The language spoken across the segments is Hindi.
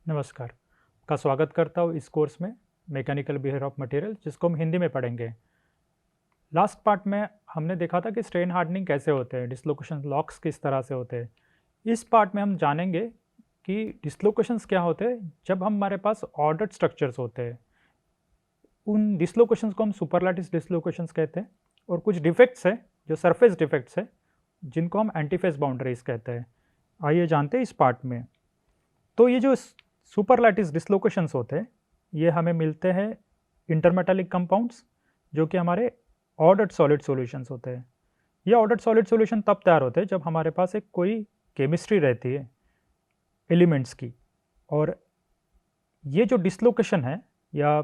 नमस्कार, का स्वागत करता हूँ इस कोर्स में मैकेनिकल बिहेवियर ऑफ मटेरियल जिसको हम हिंदी में पढ़ेंगे। लास्ट पार्ट में हमने देखा था कि स्ट्रेन हार्डनिंग कैसे होते हैं, डिसलोकेशन लॉक्स किस तरह से होते हैं। इस पार्ट में हम जानेंगे कि डिसलोकेशंस क्या होते हैं जब हमारे पास ऑर्डर्ड स्ट्रक्चर्स होते हैं। उन डिसलोकेशंस को हम सुपरलैटिस डिसलोकेशंस कहते हैं और कुछ डिफेक्ट्स हैं जो सरफेस डिफेक्ट्स हैं जिनको हम एंटीफेस बाउंड्रीज कहते हैं। आइए जानते हैं इस पार्ट में। तो ये जो सुपरलैटिस डिसलोकेशंस होते हैं ये हमें मिलते हैं इंटरमेटालिक कंपाउंड्स जो कि हमारे ऑर्डर्ड सॉलिड सॉल्यूशंस होते हैं। ये ऑर्डर्ड सॉलिड सॉल्यूशन तब तैयार होते हैं जब हमारे पास एक कोई केमिस्ट्री रहती है एलिमेंट्स की, और ये जो डिसलोकेशन है या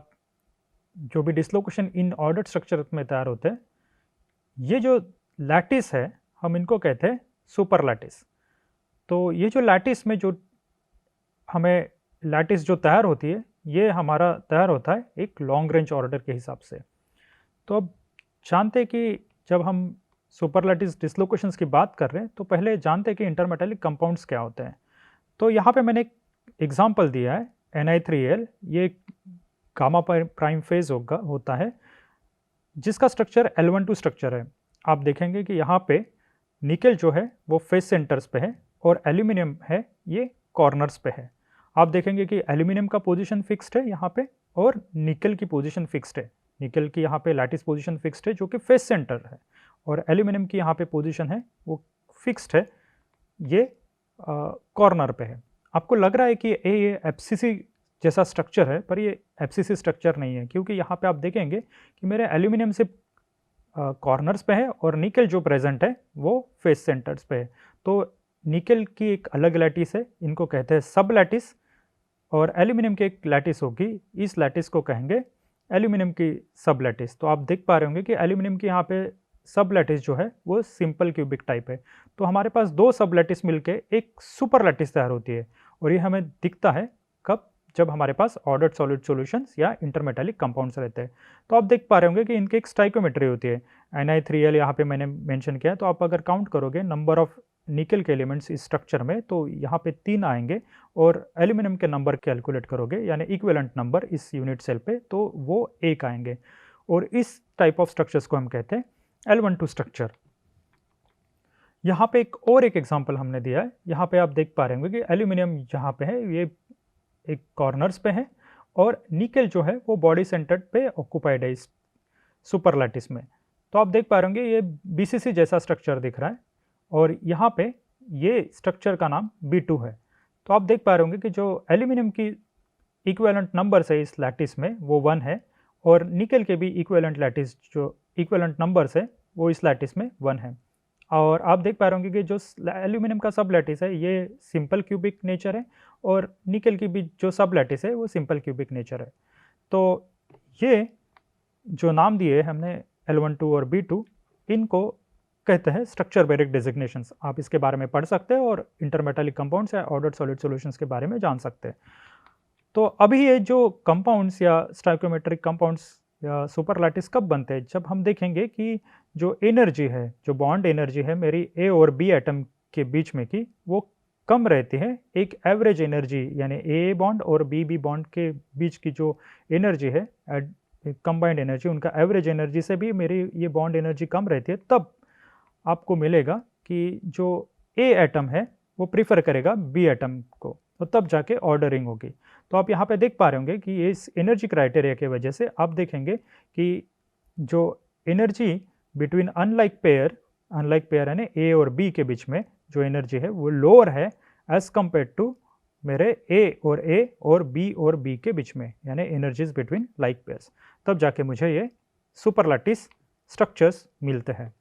जो भी डिसलोकेशन इन ऑर्डर्ड स्ट्रक्चर में तैयार होते हैं, ये जो लैटिस है हम इनको कहते हैं सुपरलैटिस। तो ये जो लैटिस में जो हमें लैटिस जो तैयार होती है ये हमारा तैयार होता है एक लॉन्ग रेंज ऑर्डर के हिसाब से। तो अब जानते हैं कि जब हम सुपरलैटिस डिसलोकेशंस की बात कर रहे हैं तो पहले जानते हैं कि इंटरमेटालिक कंपाउंड्स क्या होते हैं। तो यहाँ पे मैंने एक एग्जांपल दिया है Ni3Al, ये गामा प्राइम फेज होता है जिसका स्ट्रक्चर L12 स्ट्रक्चर है। आप देखेंगे कि यहाँ पे निकेल जो है वो फेस सेंटर्स पे है और एल्यूमिनियम है ये कॉर्नर्स पे है। आप देखेंगे कि एल्यूमिनियम का पोजीशन फिक्स्ड है यहाँ पे और निकेल की पोजीशन फिक्स्ड है। निकेल की यहाँ पे लैटिस पोजीशन फिक्स्ड है जो कि फेस सेंटर है, और एल्यूमिनियम की यहाँ पे पोजीशन है वो फिक्स्ड है, ये कॉर्नर पे है। आपको लग रहा है कि ये एफसीसी जैसा स्ट्रक्चर है, पर ये एफसीसी स्ट्रक्चर नहीं है क्योंकि यहाँ पे आप देखेंगे कि मेरे एल्यूमिनियम से कॉर्नर्स पे है और निकेल जो प्रेजेंट है वो फेस सेंटर्स पे है। तो निकेल की एक अलग लैटिस है, इनको कहते हैं सब लैटिस, और एल्यूमिनियम की एक लैटिस होगी, इस लैटिस को कहेंगे एल्यूमिनियम की सब लैटिस। तो आप देख पा रहे होंगे कि एल्यूमिनियम की यहाँ पे सब लैटिस जो है वो सिंपल क्यूबिक टाइप है। तो हमारे पास दो सब लैटिस मिलके एक सुपर लैटिस तैयार होती है, और ये हमें दिखता है कब, जब हमारे पास ऑर्डर्ड सॉलिड सॉल्यूशंस या इंटरमेटालिक कंपाउंड्स रहते हैं। तो आप देख पा रहे होंगे कि इनकी एक स्टाइकोमेट्री होती है। Ni3Al यहाँ पे मैंने मेंशन किया है, तो आप अगर काउंट करोगे नंबर ऑफ निकेल के एलिमेंट्स इस स्ट्रक्चर में तो यहाँ पे 3 आएंगे, और एल्यूमिनियम के नंबर कैलकुलेट करोगे यानी इक्विवेलेंट नंबर इस यूनिट सेल पे तो वो 1 आएंगे, और इस टाइप ऑफ स्ट्रक्चर्स को हम कहते हैं L12 स्ट्रक्चर। यहाँ पे एक एग्जांपल हमने दिया है, यहाँ पे आप देख पा रहे होंगे कि एल्यूमिनियम यहाँ पे है, ये एक कॉर्नर्स पे है, और निकेल जो है वो बॉडी सेंटर्ड पे ऑक्यूपाइड है इस सुपरलैटिस में। तो आप देख पा रहे होंगे ये बीसीसी जैसा स्ट्रक्चर दिख रहा है, और यहाँ पे ये स्ट्रक्चर का नाम B2 है। तो आप देख पा रहे होंगे कि जो एल्यूमिनियम की इक्विवेलेंट नंबर्स है इस लैटिस में वो 1 है, और निकेल के भी इक्विवेलेंट लैटिस जो इक्विवेलेंट नंबर्स है वो इस लैटिस में 1 है। और आप देख पा रहे होंगे कि जो एल्यूमिनियम का सब लैटिस है ये सिंपल क्यूबिक नेचर है, और निकेल की भी जो सब लैटिस है वो सिंपल क्यूबिक नेचर है। तो ये जो नाम दिए हमने L12 और B2, इनको कहते हैं स्ट्रक्चर बेरिक डेजिग्नेशंस। आप इसके बारे में पढ़ सकते हैं और इंटरमेटालिक कंपाउंड्स या ऑर्डर्ड सॉलिड सॉल्यूशंस के बारे में जान सकते हैं। तो अभी ये जो कंपाउंड्स या स्टाइकोमेट्रिक कंपाउंड्स या सुपरलैटिस कब बनते हैं, जब हम देखेंगे कि जो एनर्जी है, जो बॉन्ड एनर्जी है मेरी ए और बी एटम के बीच में की, वो कम रहती है एक एवरेज एनर्जी, यानी ए बॉन्ड और बी बॉन्ड के बीच की जो एनर्जी है कंबाइंड एनर्जी, उनका एवरेज एनर्जी से भी मेरी ये बॉन्ड एनर्जी कम रहती है। तब आपको मिलेगा कि जो ए एटम है वो प्रीफर करेगा बी एटम को, तो तब जाके ऑर्डरिंग होगी। तो आप यहाँ पे देख पा रहे होंगे कि इस एनर्जी क्राइटेरिया की वजह से आप देखेंगे कि जो एनर्जी बिटवीन अनलाइक पेयर यानी ए और बी के बीच में जो एनर्जी है वो लोअर है एज कंपेयर टू मेरे ए और बी के बीच में, यानी एनर्जीज बिटवीन लाइक पेयर्स। तब जाके मुझे ये सुपरलैटिस स्ट्रक्चर्स मिलते हैं।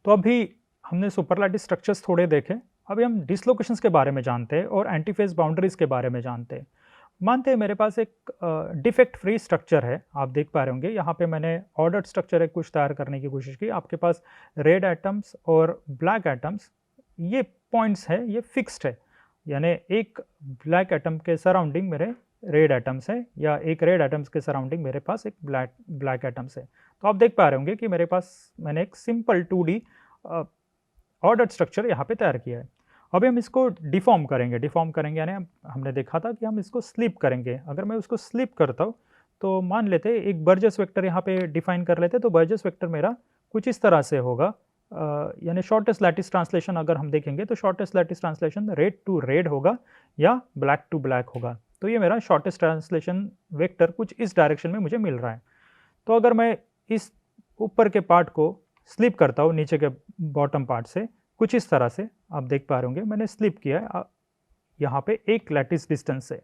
तो अभी हमने सुपरलैटिस स्ट्रक्चर्स थोड़े देखे, अभी हम डिसलोकेशंस के बारे में जानते हैं और एंटीफेस बाउंड्रीज के बारे में जानते हैं। मानते हैं मेरे पास एक डिफेक्ट फ्री स्ट्रक्चर है, आप देख पा रहे होंगे यहाँ पे मैंने ऑर्डर्ड स्ट्रक्चर एक कुछ तैयार करने की कोशिश की। आपके पास रेड एटम्स और ब्लैक एटम्स, ये पॉइंट्स है, ये फिक्स्ड है, यानी एक ब्लैक एटम के सराउंडिंग मेरे रेड एटम्स है, या एक रेड एटम्स के सराउंडिंग मेरे पास एक ब्लैक एटम्स है। तो आप देख पा रहे होंगे कि मेरे पास मैंने एक सिंपल 2D ऑर्डर्ड स्ट्रक्चर यहाँ पे तैयार किया है। अभी हम इसको डिफॉर्म करेंगे यानी हमने देखा था कि हम इसको स्लिप करेंगे। अगर मैं उसको स्लिप करता हूँ तो मान लेते हैं एक बर्जेस वेक्टर यहाँ पे डिफाइन कर लेते हैं, तो बर्जेस वेक्टर मेरा कुछ इस तरह से होगा, यानी शॉर्टेस्ट लैटिस ट्रांसलेशन अगर हम देखेंगे तो shortest lattice translation red to red होगा या ब्लैक टू ब्लैक होगा। तो ये मेरा शॉर्टेस्ट ट्रांसलेशन वेक्टर कुछ इस डायरेक्शन में मुझे मिल रहा है। तो अगर मैं इस ऊपर के पार्ट को स्लिप करता हूँ नीचे के बॉटम पार्ट से कुछ इस तरह से, आप देख पा रहे होंगे मैंने स्लिप किया है यहाँ पे एक लैटिस डिस्टेंस से।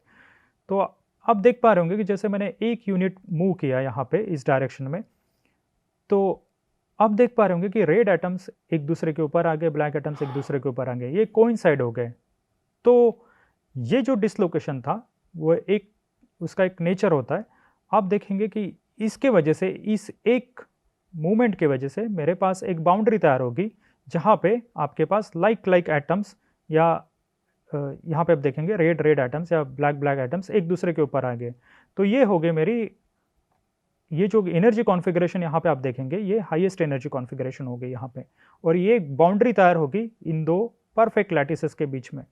तो आप देख पा रहे होंगे कि जैसे मैंने एक यूनिट मूव किया यहाँ पे इस डायरेक्शन में, तो आप देख पा रहे होंगे कि रेड एटम्स एक दूसरे के ऊपर आ गए, ब्लैक एटम्स एक दूसरे के ऊपर आ गए, ये कोइंसाइड हो गए। तो ये जो डिसलोकेशन था वो उसका एक नेचर होता है। आप देखेंगे कि इसके वजह से, इस एक मूवमेंट के वजह से मेरे पास एक बाउंड्री तैयार होगी जहाँ पे आपके पास लाइक एटम्स या यहाँ पे आप देखेंगे रेड एटम्स या ब्लैक एटम्स एक दूसरे के ऊपर आ गए। तो ये हो गई मेरी, ये जो एनर्जी कॉन्फ़िगरेशन यहाँ पे आप देखेंगे ये हाईएस्ट एनर्जी कॉन्फ़िगरेशन हो गई यहाँ पे, और ये बाउंड्री तैयार होगी इन दो परफेक्ट लैटिसेस के बीच में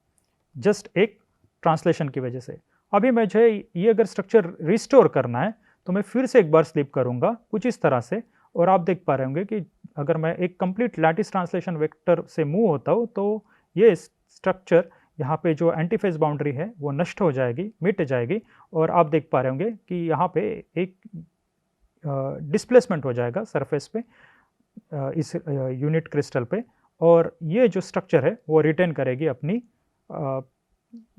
जस्ट एक ट्रांसलेशन की वजह से। अभी मुझे ये अगर स्ट्रक्चर रिस्टोर करना है तो मैं फिर से एक बार स्लिप करूँगा कुछ इस तरह से, और आप देख पा रहे होंगे कि अगर मैं एक कंप्लीट लैटिस ट्रांसलेशन वेक्टर से मूव होता हूँ तो ये स्ट्रक्चर यहाँ पे जो एंटीफेज बाउंड्री है वो नष्ट हो जाएगी, मिट जाएगी, और आप देख पा रहे होंगे कि यहाँ पे एक डिस्प्लेसमेंट हो जाएगा सरफेस पे इस यूनिट क्रिस्टल पे, और ये जो स्ट्रक्चर है वो रिटेन करेगी अपनी,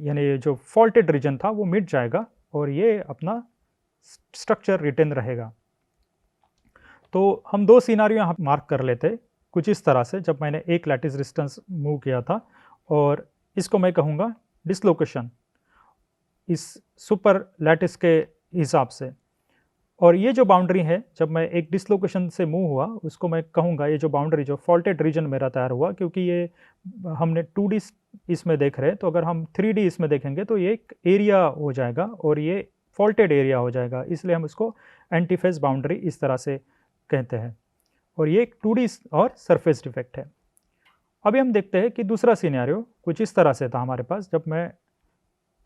यानी जो फॉल्टेड रीजन था वो मिट जाएगा और ये अपना स्ट्रक्चर रिटेन रहेगा। तो हम दो सिनारियो यहाँ मार्क कर लेते कुछ इस तरह से, जब मैंने एक लैटिस डिस्टेंस मूव किया था, और इसको मैं कहूँगा डिसलोकेशन इस सुपर लैटिस के हिसाब से। और ये जो बाउंड्री है जब मैं एक डिसलोकेशन से मूव हुआ उसको मैं कहूँगा, ये जो बाउंड्री जो फॉल्टेड रीजन मेरा तैयार हुआ, क्योंकि ये हमने 2D इसमें देख रहे हैं, तो अगर हम 3D इसमें देखेंगे तो ये एक एरिया हो जाएगा और ये फॉल्टेड एरिया हो जाएगा, इसलिए हम इसको एंटीफेज बाउंड्री इस तरह से कहते हैं, और ये एक 2D और सरफेस डिफेक्ट है। अभी हम देखते हैं कि दूसरा सिनेरियो कुछ इस तरह से था हमारे पास, जब मैं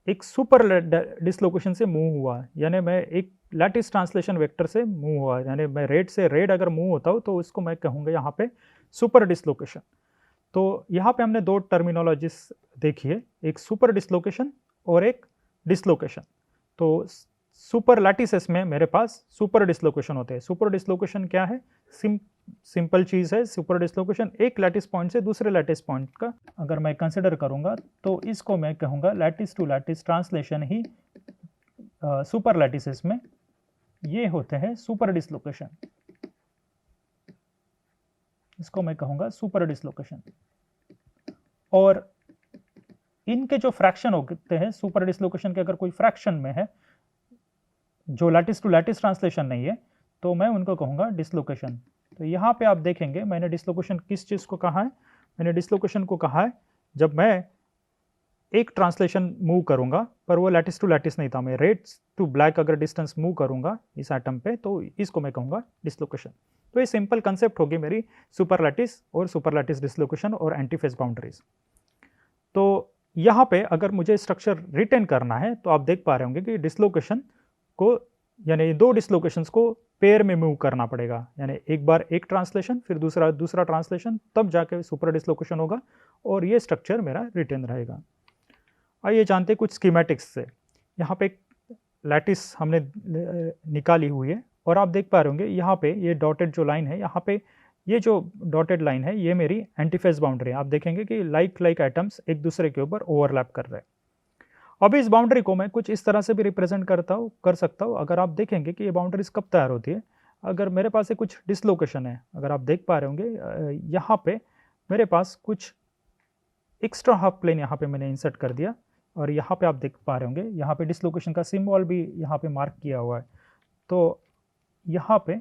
एक सुपर डिसलोकेशन से मूव हुआ, यानी मैं एक लैटिस ट्रांसलेशन वेक्टर से मूव हुआ, यानी मैं रेड से रेड अगर मूव होता हूँ तो इसको मैं कहूँगा यहाँ पे सुपर डिसलोकेशन। तो यहाँ पे हमने दो टर्मिनोलॉजीज देखी है, एक सुपर डिसलोकेशन और एक डिसलोकेशन। तो सुपर लैटिसेस में मेरे पास सुपर डिसलोकेशन होते हैं। सुपर डिसलोकेशन क्या है? सिंपल चीज़ है। सुपर डिसलोकेशन एक लैटिस पॉइंट से दूसरे लैटिस पॉइंट का अगर मैं कंसिडर करूँगा तो इसको मैं कहूँगा लैटिस टू लैटिस ट्रांसलेशन ही सुपर लैटिसेस में ये होते हैं सुपर डिसलोकेशन, इसको मैं कहूँगा सुपर डिसलोकेशन। और इनके जो फ्रैक्शन होते हैं सुपर डिसलोकेशन के, अगर कोई फ्रैक्शन में है जो लैटिस टू लैटिस ट्रांसलेशन नहीं है तो मैं उनको कहूँगा डिसलोकेशन। तो यहाँ पे आप देखेंगे मैंने डिसलोकेशन किस चीज़ को कहा है? मैंने डिसलोकेशन को कहा है जब मैं एक ट्रांसलेशन मूव करूँगा पर वो लैटिस टू लैटिस नहीं था, मैं रेड टू ब्लैक अगर डिस्टेंस मूव करूँगा इस एटम पे तो इसको मैं कहूँगा डिसलोकेशन। तो ये सिंपल कंसेप्ट होगी मेरी सुपर लैटिस और सुपर लैटिस डिसलोकेशन और एंटीफेज बाउंड्रीज। तो यहाँ पे अगर मुझे स्ट्रक्चर रिटेन करना है तो आप देख पा रहे होंगे कि डिसलोकेशन को, यानी दो डिसलोकेशंस को पेयर में मूव करना पड़ेगा, यानी एक बार एक ट्रांसलेशन फिर दूसरा ट्रांसलेशन, तब जाके सुपर डिसलोकेशन होगा और ये स्ट्रक्चर मेरा रिटेन रहेगा। आइए जानते हैं कुछ स्कीमेटिक्स से। यहाँ पे एक लैटिस हमने निकाली हुई है और आप देख पा रहे होंगे यहाँ पे ये डॉटेड जो लाइन है, यहाँ पे ये जो डॉटेड लाइन है ये मेरी एंटीफेज बाउंड्री है। आप देखेंगे कि लाइक एटम्स एक दूसरे के ऊपर ओवरलैप कर रहे हैं। अब इस बाउंड्री को मैं कुछ इस तरह से भी रिप्रेजेंट कर सकता हूँ। अगर आप देखेंगे कि ये बाउंड्रीज कब तैयार होती है, अगर मेरे पास कुछ डिसलोकेशन है, अगर आप देख पा रहे होंगे यहाँ पे मेरे पास कुछ एक्स्ट्रा हाफ प्लेन यहाँ पे मैंने इंसर्ट कर दिया, और यहाँ पे आप देख पा रहे होंगे यहाँ पे डिसलोकेशन का सिंबल भी यहाँ पे मार्क किया हुआ है। तो यहाँ पे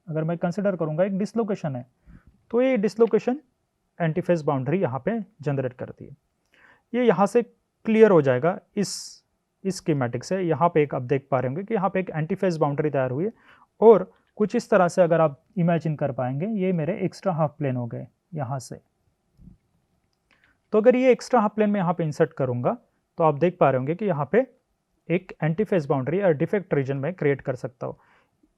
अगर मैं कंसिडर करूँगा एक डिसलोकेशन है तो ये डिसलोकेशन एंटीफेज बाउंड्री यहाँ पे जनरेट करती है। ये यहाँ से क्लियर हो जाएगा इस स्कीमेटिक से। यहाँ पे एक आप देख पा रहे होंगे कि यहाँ पे एक एंटीफेज बाउंड्री तैयार हुई है, और कुछ इस तरह से अगर आप इमेजिन कर पाएंगे ये मेरे एक्स्ट्रा हाफ प्लेन हो गए यहाँ से। तो अगर ये एक्स्ट्रा हाफ प्लेन में यहाँ पे इंसर्ट करूँगा तो आप देख पा रहे होंगे कि यहाँ पे एक एंटी फेज बाउंड्री या डिफेक्ट रीजन में क्रिएट कर सकता हूँ।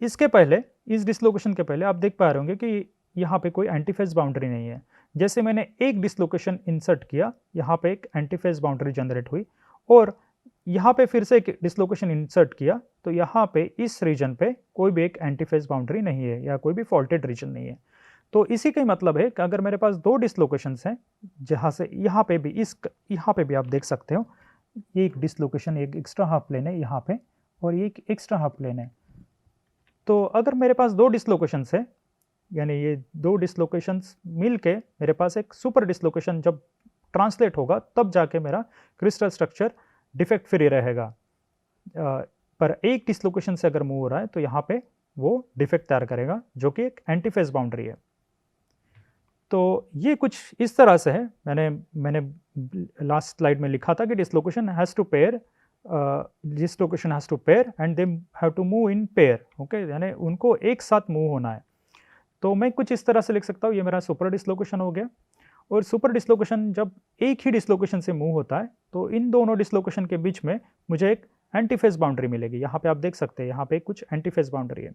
इसके पहले, इस डिसलोकेशन के पहले आप देख पा रहे होंगे कि यहाँ पे कोई एंटी फेज बाउंड्री नहीं है। जैसे मैंने एक डिसलोकेशन इंसर्ट किया, यहाँ पे एक एंटी फेज बाउंड्री जनरेट हुई, और यहाँ पे फिर से एक डिसलोकेशन इंसर्ट किया तो यहाँ पे इस रीजन पे कोई भी एक एंटी फेज बाउंड्री नहीं है या कोई भी फॉल्टेड रीजन नहीं है। तो इसी का मतलब है कि अगर मेरे पास दो डिसलोकेशंस हैं, जहाँ से यहाँ पे भी आप देख सकते हो, ये एक डिसलोकेशन, एक एक्स्ट्रा हाफ प्लेन है यहाँ पे, और ये एक एक्स्ट्रा हाफ प्लेन है। तो अगर मेरे पास दो डिसलोकेशंस है, यानी ये दो डिसलोकेशंस मिलके मेरे पास एक सुपर डिसलोकेशन जब ट्रांसलेट होगा, तब जाके मेरा क्रिस्टल स्ट्रक्चर डिफेक्ट फ्री रहेगा। पर एक डिसलोकेशन से अगर मूव हो रहा है तो यहाँ पे वो डिफेक्ट तैयार करेगा, जो कि एक एंटीफेज बाउंड्री है। तो ये कुछ इस तरह से है। मैंने लास्ट स्लाइड में लिखा था कि dislocation has to pair and they have to move in pair. Okay, यानी उनको एक साथ मूव होना है। तो मैं कुछ इस तरह से लिख सकता हूँ, ये मेरा सुपर डिसलोकेशन हो गया। और सुपर डिसलोकेशन जब एक ही डिसलोकेशन से मूव होता है तो इन दोनों डिसलोकेशन के बीच में मुझे एक एंटीफेज बाउंड्री मिलेगी। यहाँ पे आप देख सकते हैं, यहाँ पे कुछ एंटीफेज बाउंड्री है।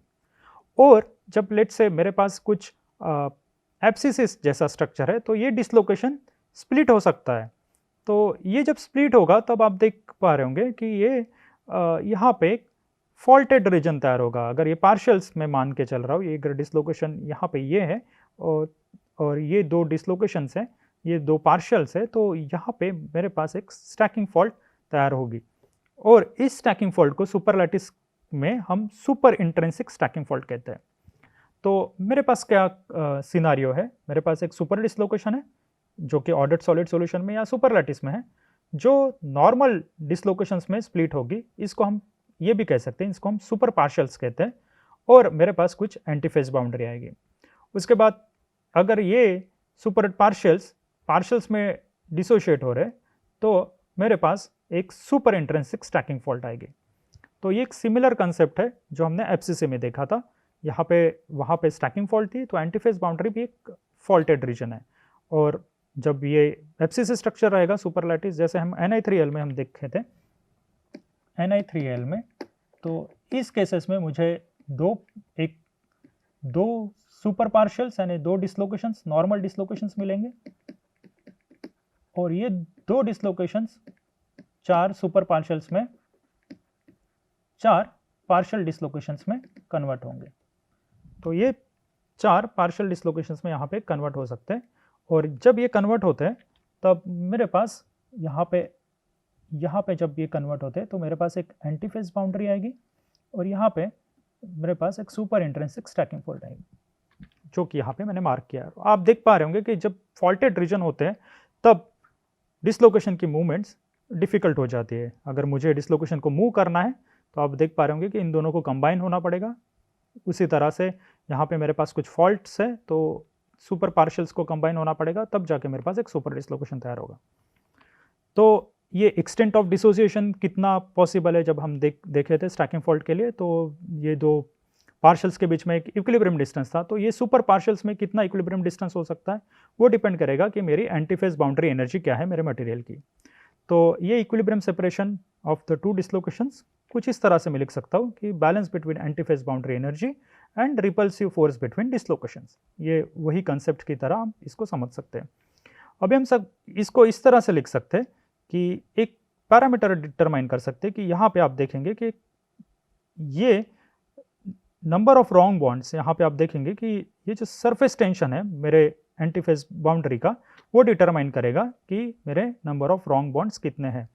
और जब लेट से मेरे पास कुछ एब्सिसिस जैसा स्ट्रक्चर है तो ये डिसलोकेशन स्प्लिट हो सकता है। तो ये जब स्प्लिट होगा तब आप देख पा रहे होंगे कि ये यहाँ पे एक फॉल्टेड रीजन तैयार होगा। अगर ये पार्शियल्स में मान के चल रहा हूँ, ये अगर डिसलोकेशन यहाँ पे ये है और ये दो डिसलोकेशंस हैं, ये दो पार्शियल्स है, तो यहाँ पे मेरे पास एक स्टैकिंग फॉल्ट तैयार होगी। और इस स्टैकिंग फॉल्ट को सुपरलैटिस में हम सुपर इंट्रिंसिक स्टैकिंग फॉल्ट कहते हैं। तो मेरे पास क्या सिनारियो है, मेरे पास एक सुपर डिसलोकेशन है जो कि ऑर्डर्ड सॉलिड सॉल्यूशन में या सुपरलैटिस में है, जो नॉर्मल डिसलोकेशंस में स्प्लिट होगी। इसको हम ये भी कह सकते हैं, इसको हम सुपर पार्शियल्स कहते हैं। और मेरे पास कुछ एंटीफेज बाउंड्री आएगी। उसके बाद अगर ये सुपर पार्शियल्स में डिसोशिएट हो रहे तो मेरे पास एक सुपर इंट्रिंसिक स्टैकिंग फॉल्ट आएगी। तो ये एक सिमिलर कंसेप्ट है जो हमने एफसीसी में देखा था। यहाँ पे वहाँ पे स्टैकिंग फॉल्ट थी, तो एंटीफेज बाउंड्री भी एक फॉल्टेड रीजन है। और जब ये एफसीसी स्ट्रक्चर रहेगा सुपरलैटिस, जैसे हम Ni3Al में हम देखे थे, Ni3Al में, तो इस केसेस में मुझे दो सुपर पार्शियल्स यानी दो डिसलोकेशंस, नॉर्मल डिसलोकेशंस मिलेंगे, और ये दो डिसलोकेशंस चार सुपर पार्शियल्स में, चार पार्शियल डिसलोकेशंस में कन्वर्ट होंगे। तो ये चार पार्शियल डिसलोकेशंस में यहाँ पे कन्वर्ट हो सकते हैं। और जब ये कन्वर्ट होते हैं तब मेरे पास यहाँ पे जब ये कन्वर्ट होते हैं तो मेरे पास एक एंटीफेज बाउंड्री आएगी, और यहाँ पे मेरे पास एक सुपर इंट्रिंसिक स्टैकिंग फॉल्ट आएगी, जो कि यहाँ पे मैंने मार्क किया है। आप देख पा रहे होंगे कि जब फॉल्टेड रीजन होते हैं तब डिसलोकेशन की मूवमेंट्स डिफ़िकल्ट हो जाती है। अगर मुझे डिसलोकेशन को मूव करना है तो आप देख पा रहे होंगे कि इन दोनों को कंबाइन होना पड़ेगा। उसी तरह से यहाँ पे मेरे पास कुछ फॉल्ट्स है तो सुपर पार्शियल्स को कंबाइन होना पड़ेगा, तब जाके मेरे पास एक सुपर डिसलोकेशन तैयार होगा। तो ये एक्सटेंट ऑफ डिसोसिएशन कितना पॉसिबल है, जब हम देखे थे स्टैकिंग फॉल्ट के लिए, तो ये दो पार्शियल्स के बीच में एक इक्विलिब्रियम डिस्टेंस था। तो ये सुपर पार्शियल्स में कितना इक्विलिब्रियम डिस्टेंस हो सकता है, वो डिपेंड करेगा कि मेरी एंटीफेज बाउंड्री एनर्जी क्या है मेरे मटेरियल की। तो ये equilibrium separation of the two dislocations कुछ इस तरह से मैं लिख सकता हूँ कि balance between antiphase boundary energy and repulsive force between dislocations. ये वही कंसेप्ट की तरह हम इसको समझ सकते हैं। अभी हम सब इसको इस तरह से लिख सकते हैं कि एक पैरामीटर डिटरमाइन कर सकते हैं कि यहाँ पे आप देखेंगे कि ये नंबर ऑफ रॉन्ग बॉन्ड्स, यहाँ पे आप देखेंगे कि ये जो सरफेस टेंशन है मेरे एंटीफेज बाउंड्री का, वो डिटरमाइन करेगा कि मेरे नंबर ऑफ रॉन्ग बॉन्ड्स कितने हैं।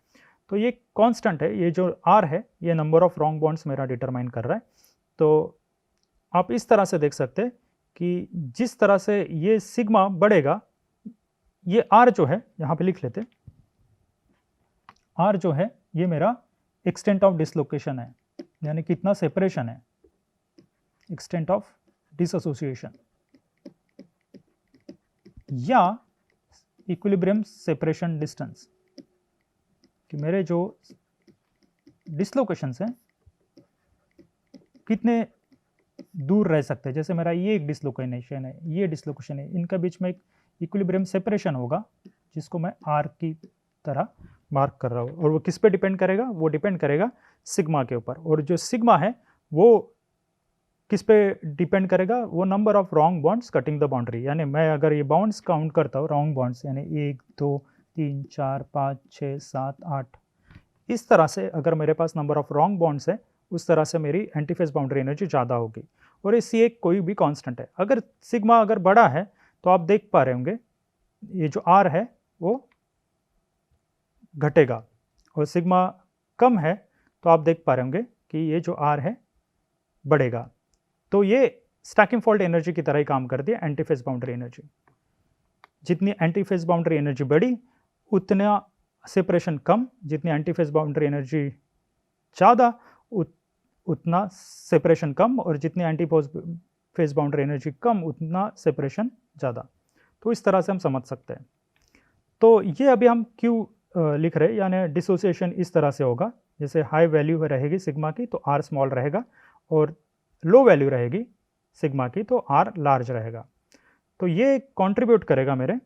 तो ये कांस्टेंट है, ये जो R है ये नंबर ऑफ रॉन्ग बॉन्ड्स मेरा डिटरमाइन कर रहा है। तो आप इस तरह से देख सकते हैं कि जिस तरह से ये सिग्मा बढ़ेगा, ये R जो है यहाँ पे लिख लेते हैं, R जो है ये मेरा एक्सटेंट ऑफ डिसलोकेशन है, यानी कितना सेपरेशन है, एक्सटेंट ऑफ डिसएसोसिएशन या इक्विलिब्रियम सेपरेशन डिस्टेंस, कि मेरे जो डिसलोकेशंस हैं कितने दूर रह सकते हैं। जैसे मेरा ये एक डिसलोकेशन है, ये डिसलोकेशन है, इनका बीच में एक इक्विलिब्रियम सेपरेशन होगा जिसको मैं आर की तरह मार्क कर रहा हूँ, और वो किस पे डिपेंड करेगा, वो डिपेंड करेगा सिग्मा के ऊपर। और जो सिग्मा है वो किस पे डिपेंड करेगा, वो number of wrong bonds cutting the boundary. यानी मैं अगर ये बॉन्ड्स काउंट करता हूँ, रॉन्ग बॉन्ड्स यानी 1 2 3 4 5 6 7 8, इस तरह से अगर मेरे पास नंबर ऑफ रॉन्ग बॉन्ड्स है, उस तरह से मेरी एंटीफेज बाउंड्री एनर्जी ज़्यादा होगी। और इसी एक कोई भी कांस्टेंट है, अगर सिग्मा अगर बड़ा है तो आप देख पा रहे होंगे ये जो आर है वो घटेगा, और सिग्मा कम है तो आप देख पा रहे होंगे कि ये जो आर है बढ़ेगा। तो ये स्टैकिंग फॉल्ट एनर्जी की तरह ही काम करती है, एंटीफेज बाउंड्री एनर्जी। जितनी एंटीफेज बाउंड्री एनर्जी बढ़ी उतना सेपरेशन कम, जितनी एंटीफेज बाउंड्री एनर्जी ज़्यादा उतना सेपरेशन कम, और जितनी एंटीफेज बाउंड्री एनर्जी कम उतना सेपरेशन ज़्यादा। तो इस तरह से हम समझ सकते हैं। तो ये अभी हम क्यों लिख रहे हैं, यानी डिसोसिएशन इस तरह से होगा, जैसे हाई वैल्यू रहेगी सिग्मा की तो आर स्मॉल रहेगा, और लो वैल्यू रहेगी सिग्मा की तो आर लार्ज रहेगा। तो ये कंट्रीब्यूट करेगा मेरे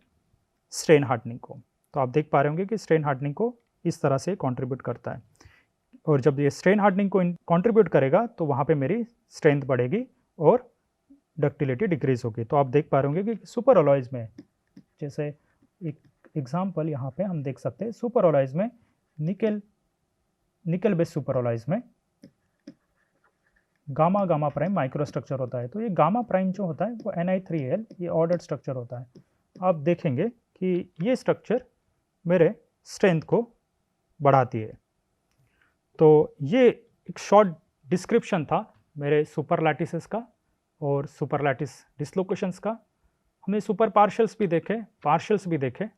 स्ट्रेन हार्डनिंग को। तो आप देख पा रहे होंगे कि स्ट्रेन हार्डनिंग को इस तरह से कंट्रीब्यूट करता है, और जब ये स्ट्रेन हार्डनिंग को कंट्रीब्यूट करेगा तो वहाँ पे मेरी स्ट्रेंथ बढ़ेगी और डक्टिलिटी डिक्रीज होगी। तो आप देख पा रहे होंगे कि सुपर अलॉयज़ में, जैसे एक एग्जांपल यहाँ पे हम देख सकते हैं, सुपर अलॉयज़ में निकल बेस सुपर अलॉयज़ में गामा प्राइम माइक्रो स्ट्रक्चर होता है। तो ये गामा प्राइम जो होता है वो Ni3Al ये ऑर्डर्ड स्ट्रक्चर होता है। आप देखेंगे कि ये स्ट्रक्चर मेरे स्ट्रेंथ को बढ़ाती है। तो ये एक शॉर्ट डिस्क्रिप्शन था मेरे सुपर लैटिसेस का और सुपर लैटिस डिसलोकेशंस का। हमने सुपर पार्शियल्स भी देखे, पार्शियल्स भी देखे,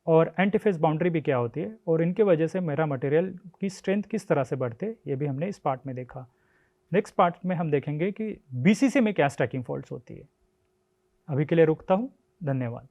और एंटीफेज बाउंड्री भी क्या होती है, और इनके वजह से मेरा मटेरियल की स्ट्रेंथ किस तरह से बढ़ते है, ये भी हमने इस पार्ट में देखा। नेक्स्ट पार्ट में हम देखेंगे कि बीसीसी में क्या स्टैकिंग फॉल्ट्स होती है। अभी के लिए रुकता हूँ, धन्यवाद।